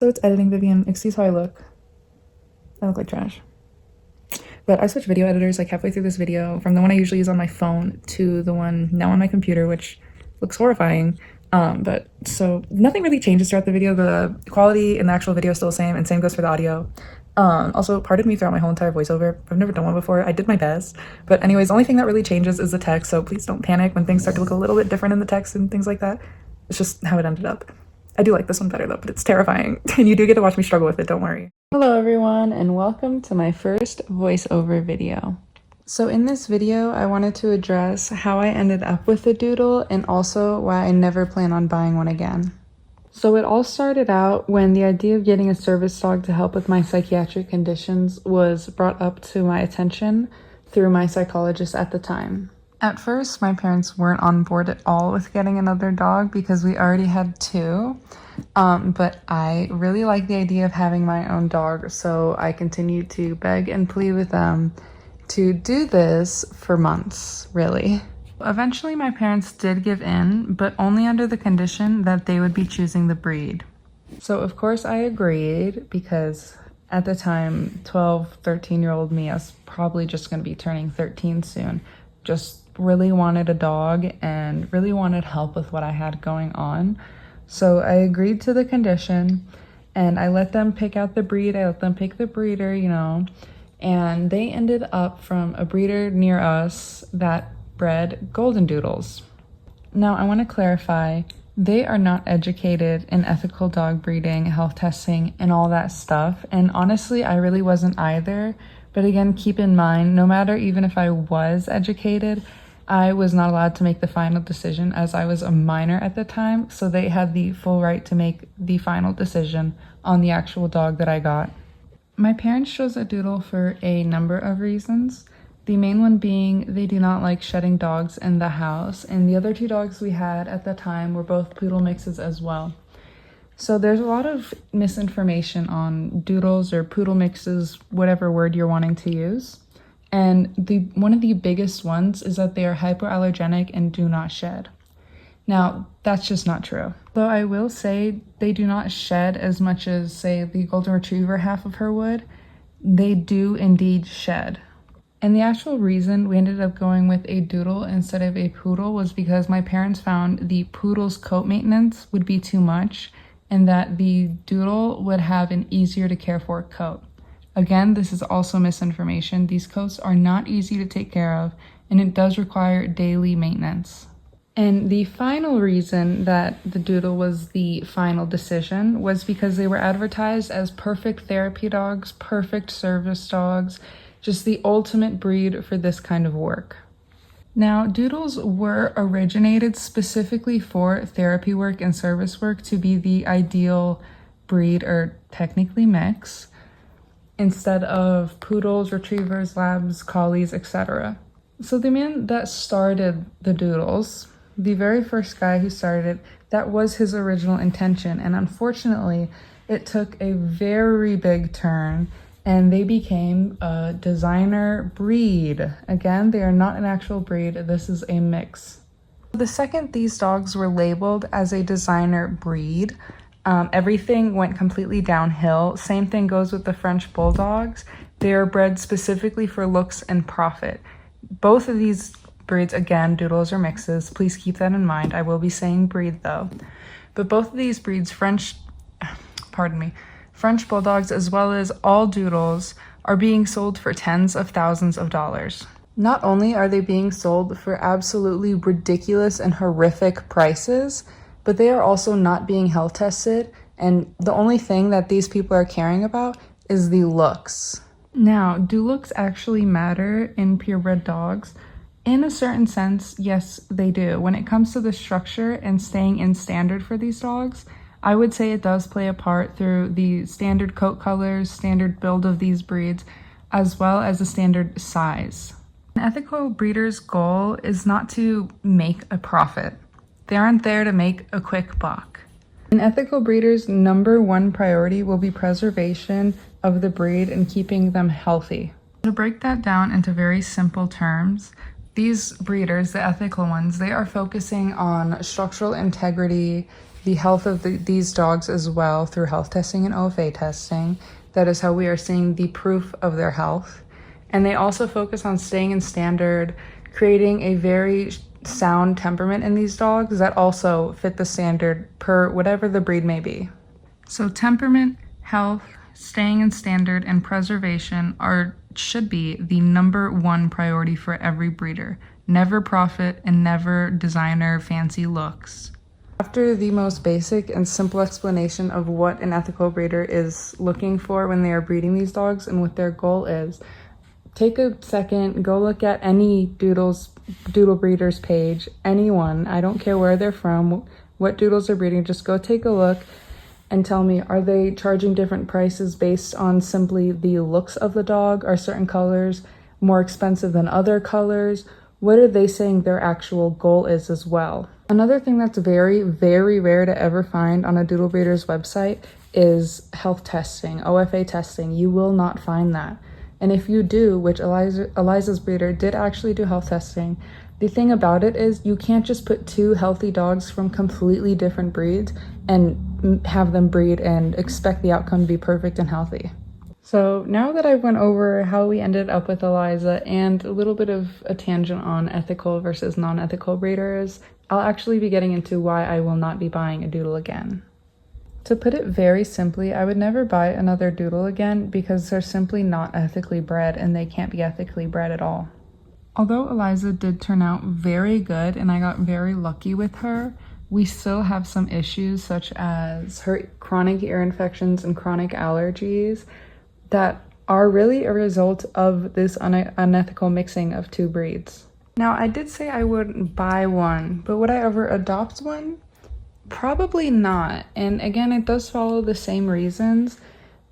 Also, it's editing, Vivian. Excuse how I look. I look like trash. But I switched video editors like halfway through this video from the one I usually use on my phone to the one now on my computer, which looks horrifying. But so nothing really changes throughout the video. The quality in the actual video is still the same, and same goes for the audio. Also, pardon me throughout my whole entire voiceover. I've never done one before. I did my best. But anyways, the only thing that really changes is the text, so please don't panic when things start to look a little bit different in the text and things like that. It's just how it ended up. I do like this one better though, but it's terrifying. And you do get to watch me struggle with it, don't worry. Hello everyone, and welcome to my first voiceover video. So in this video, I wanted to address how I ended up with the doodle and also why I never plan on buying one again. So it all started out when the idea of getting a service dog to help with my psychiatric conditions was brought up to my attention through my psychologist at the time. At first, my parents weren't on board at all with getting another dog because we already had two, but I really liked the idea of having my own dog, so I continued to beg and plead with them to do this for months, really. Eventually, my parents did give in, but only under the condition that they would be choosing the breed. So of course I agreed because at the time, 12, 13-year-old me, I was probably just going to be turning 13 soon. Just really wanted a dog and really wanted help with what I had going on. So I agreed to the condition and I let them pick out the breed. I let them pick the breeder, you know, and they ended up from a breeder near us that bred Goldendoodles. Now I want to clarify, they are not educated in ethical dog breeding, health testing, and all that stuff. And honestly, I really wasn't either. But again, keep in mind, no matter even if I was educated, I was not allowed to make the final decision as I was a minor at the time, so they had the full right to make the final decision on the actual dog that I got. My parents chose a doodle for a number of reasons. The main one being they do not like shedding dogs in the house, and the other two dogs we had at the time were both poodle mixes as well. So there's a lot of misinformation on doodles or poodle mixes, whatever word you're wanting to use. And one of the biggest ones is that they are hypoallergenic and do not shed. Now, that's just not true. Though I will say they do not shed as much as, say, the golden retriever half of her would. They do indeed shed. And the actual reason we ended up going with a doodle instead of a poodle was because my parents found the poodle's coat maintenance would be too much and that the doodle would have an easier to care for coat. Again, this is also misinformation. These coats are not easy to take care of, and it does require daily maintenance. And the final reason that the doodle was the final decision was because they were advertised as perfect therapy dogs, perfect service dogs, just the ultimate breed for this kind of work. Now, doodles were originated specifically for therapy work and service work to be the ideal breed, or technically mix, instead of poodles, retrievers, labs, collies, etc. So the man that started the doodles, the very first guy who started it, that was his original intention. And unfortunately, it took a very big turn and they became a designer breed. Again, they are not an actual breed. This is a mix. The second these dogs were labeled as a designer breed, everything went completely downhill. Same thing goes with the French bulldogs. They are bred specifically for looks and profit. Both of these breeds, again, doodles or mixes, please keep that in mind. I will be saying breed though. But both of these breeds, French bulldogs as well as all doodles, are being sold for tens of thousands of dollars. Not only are they being sold for absolutely ridiculous and horrific prices, but they are also not being health tested, and the only thing that these people are caring about is the looks. Now, do looks actually matter in purebred dogs? In a certain sense, yes, they do. When it comes to the structure and staying in standard for these dogs, I would say it does play a part through the standard coat colors, standard build of these breeds, as well as the standard size. An ethical breeder's goal is not to make a profit. They aren't there to make a quick buck. An ethical breeder's number one priority will be preservation of the breed and keeping them healthy. To break that down into very simple terms, these breeders, the ethical ones, they are focusing on structural integrity, the health of these dogs as well through health testing and OFA testing. That is how we are seeing the proof of their health. And they also focus on staying in standard, creating a very sound temperament in these dogs that also fit the standard per whatever the breed may be. So temperament, health, staying in standard, and preservation should be the #1 priority for every breeder. Never profit and never designer fancy looks. After the most basic and simple explanation of what an ethical breeder is looking for when they are breeding these dogs and what their goal is, take a second, go look at any doodle breeders page, anyone, I don't care where they're from, what doodles they're breeding, just go take a look and tell me, are they charging different prices based on simply the looks of the dog? Are certain colors more expensive than other colors? What are they saying their actual goal is as well? Another thing that's very, very rare to ever find on a doodle breeder's website is health testing, OFA testing. You will not find that. And if you do, which Eliza's breeder did actually do health testing, the thing about it is you can't just put two healthy dogs from completely different breeds and have them breed and expect the outcome to be perfect and healthy. So now that I went over how we ended up with Eliza and a little bit of a tangent on ethical versus non-ethical breeders, I'll actually be getting into why I will not be buying a doodle again. To put it very simply, I would never buy another doodle again because they're simply not ethically bred and they can't be ethically bred at all. Although Eliza did turn out very good and I got very lucky with her, we still have some issues such as her chronic ear infections and chronic allergies that are really a result of this unethical mixing of two breeds. Now, I did say I wouldn't buy one, but would I ever adopt one? Probably not. And again, it does follow the same reasons.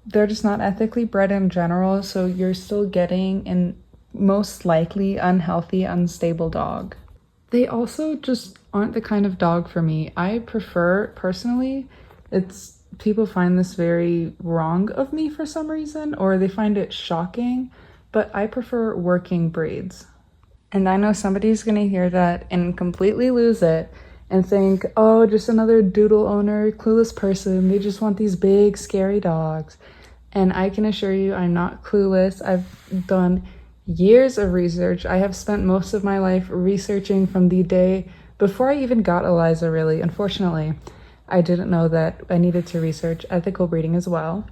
They're just not ethically bred in general, so you're still getting an most likely unhealthy, unstable dog. They also just aren't the kind of dog for me. I prefer, personally, people find this very wrong of me for some reason, or they find it shocking, but I prefer working breeds. And I know somebody's gonna hear that and completely lose it and think, oh, just another doodle owner, clueless person, they just want these big, scary dogs. And I can assure you I'm not clueless. I've done years of research. I have spent most of my life researching from the day before I even got Eliza, really. Unfortunately, I didn't know that I needed to research ethical breeding as well.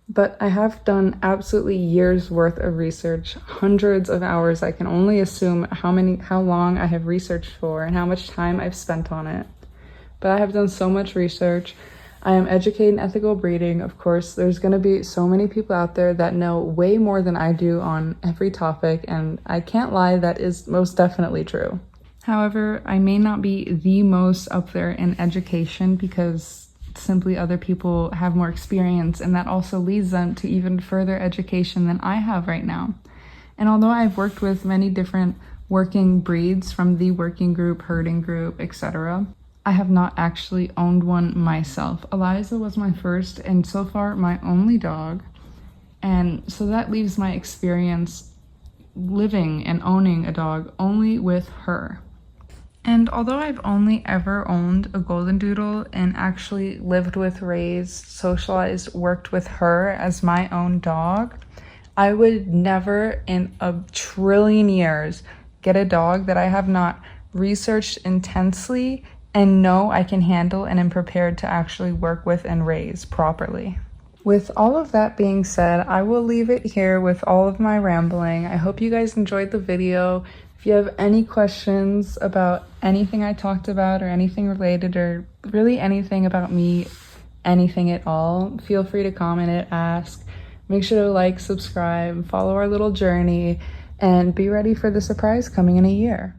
But I have done absolutely years worth of research, hundreds of hours. I can only assume how long I have researched for and how much time I've spent on it. But I have done so much research. I am educated in ethical breeding. Of course, there's going to be so many people out there that know way more than I do on every topic, and I can't lie, that is most definitely true. However, I may not be the most up there in education because simply other people have more experience, and that also leads them to even further education than I have right now. And although I've worked with many different working breeds from the working group, herding group, etc., I have not actually owned one myself. Eliza was my first and so far my only dog, and so that leaves my experience living and owning a dog only with her. And although I've only ever owned a Goldendoodle and actually lived with, raised, socialized, worked with her as my own dog, I would never in a trillion years get a dog that I have not researched intensely and know I can handle and am prepared to actually work with and raise properly. With all of that being said, I will leave it here with all of my rambling. I hope you guys enjoyed the video. If you have any questions about anything I talked about or anything related or really anything about me, anything at all, feel free to comment it, ask. Make sure to like, subscribe, follow our little journey, and be ready for the surprise coming in a year.